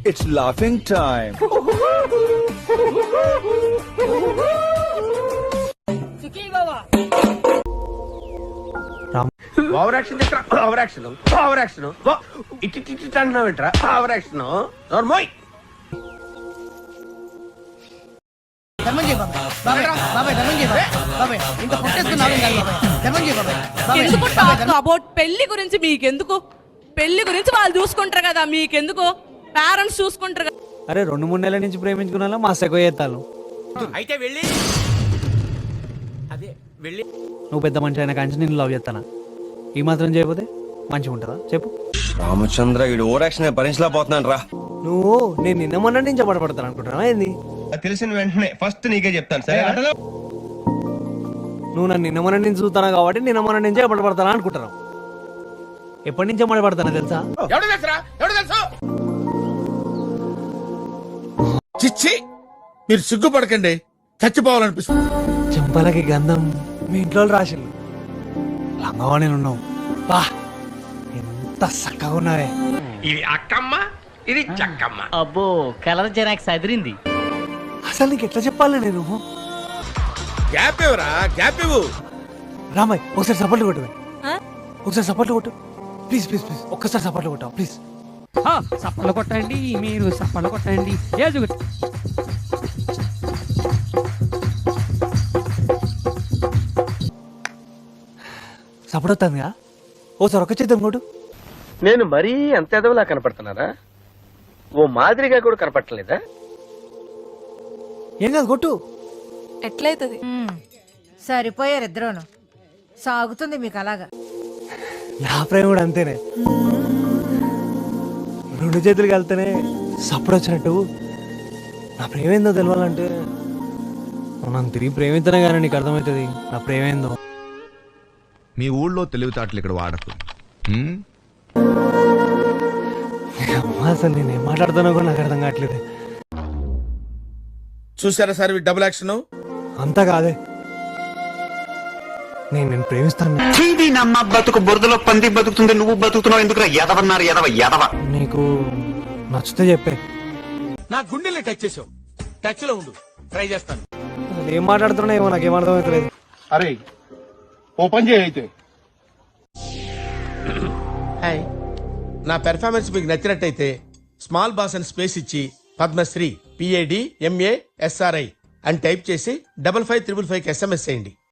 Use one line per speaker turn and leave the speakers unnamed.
It's laughing time.
Over action over action over action ఇటు అంటున్నావు ఏంట్రా ఓవర్ యాక్షన్ నోర్మోయ్
ఎందుకు టాక్ అబౌట్ పెళ్లి గురించి మీకెందుకు? పెళ్లి గురించి వాళ్ళు చూసుకుంటారు కదా, మీకెందుకు? పేరెంట్స్ చూసుకుంటారు కదా.
అరే 2-3 నెలల నుంచి ప్రేమించుకున్నా మా సెగ చేస్తాను.
అయితే వెళ్ళి అదే వెళ్ళి
నువ్వు పెద్ద మనిషి అయినా కానీ నేను లవ్ చేస్తానా? ఈ మాత్రం చేయకపోతే మంచిగా ఉంటుందా చెప్పు?
రామచంద్ర ఈ ఓవర్ యాక్షన్ భరించలేకపోతున్నాను రా.
నువ్వు నేను నిన్న మొన్న నుంచి పడతాను అనుకుంటున్నా ఏంది?
తెలిసిన వెంటనే ఫస్ట్ నీకే చెప్తాను సరే.
నువ్వు నన్ను నిన్న మొన్న నుంచి చూస్తానా కాబట్టి నిన్న మొన్న నుంచే పడతానా అనుకుంటున్నావు. ఎప్పటి నుంచే పడతానా తెలుసా?
ఎవడు తెలుసురా ఎవడు తెలుసు
చిచ్చి మీరు సిగ్గుపడకండి, చచ్చిపోవాలనిపిస్తుంది.
చెంపలకి గంధం మీ ఇంట్లో రాసిల్లు లంగవాణి ఉన్నావు. బా ఎంత చక్కగా ఉన్నావే.
ఇది అక్కమ్మ ఇది చక్కమ్మ.
అబ్బో కలర్ జనాక్స్ అదిరింది.
అసలు నీకు ఎట్లా చెప్పాలి నేను?
గ్యాప్ ఇవ్వరా, గ్యాప్ ఇవ్వు.
రామాయ్ ఒకసారి సపోర్ట్లు కొట్టు,
ఆ?
ఒకసారి సపోర్ట్లు కొట్టు ప్లీజ్ ప్లీజ్ ప్లీజ్. ఒక్కసారి సపోర్ట్లు కొట్టావు ప్లీజ్.
సప్పలు కొట్టండి, మీరు సప్పలు కొట్టండి.
సపోర్ట్ అవుతుందిగా, ఓసారి ఒక్క చేద్దాం కొట్టు.
నేను మరీ అంత ఎదవలా కనపడుతున్నారా? ఓ మాదిరిగా కూడా కనపడలేదా?
ఏం కాదు కొట్టు.
ఎట్లయితది?
సరిపోయారు ఇద్దరును. సాగుతుంది మీకు అలాగా.
నా ప్రేమ కూడా అంతేనే, 2 చేతులు కలితేనే సపోర్ట్ వచ్చినట్టు. నా ప్రేమ ఏందో తెలవాలంటే నువ్వు నన్ను తిరిగి ప్రేమిస్తేనే కానీ నీకు అర్థమవుతుంది నా ప్రేమ ఏందో.
మీ ఊళ్ళో తెలివితేటలు ఇక్కడ వాడకు.
అసలు నేను ఏం మాట్లాడుతున్నా కూడా నాకు అర్థం కావట్లేదు.
చూసారా సార్ డబుల్ యాక్షన్.
అంతా కాదే, నేను ప్రేమిస్తాను.
నమ్మ బతుకు బురదలో పంది బతుకుతుంది, నువ్వు బతుకుతున్నావు ఎందుకు? ఎదవన్నారు ఎదవ ఎదవ.
నీకు నచ్చితే చెప్పే.
నా గుండెల్ని టచ్ చేసావు, టచ్ లో ఉండు, ట్రై చేస్తాను.
అసలు ఏం మాట్లాడుతున్నా ఏమో నాకేం అర్థమవుతలేదు.
అరే ఓపెన్ చేయి అయితే. హాయ్, నా పెర్ఫార్మెన్స్ మీకు నచ్చినట్టయితే స్మాల్ బాస్ అని స్పేస్ ఇచ్చి పద్మశ్రీ PAD MA SRI అని టైప్ చేసి 5555 SMS చేయండి.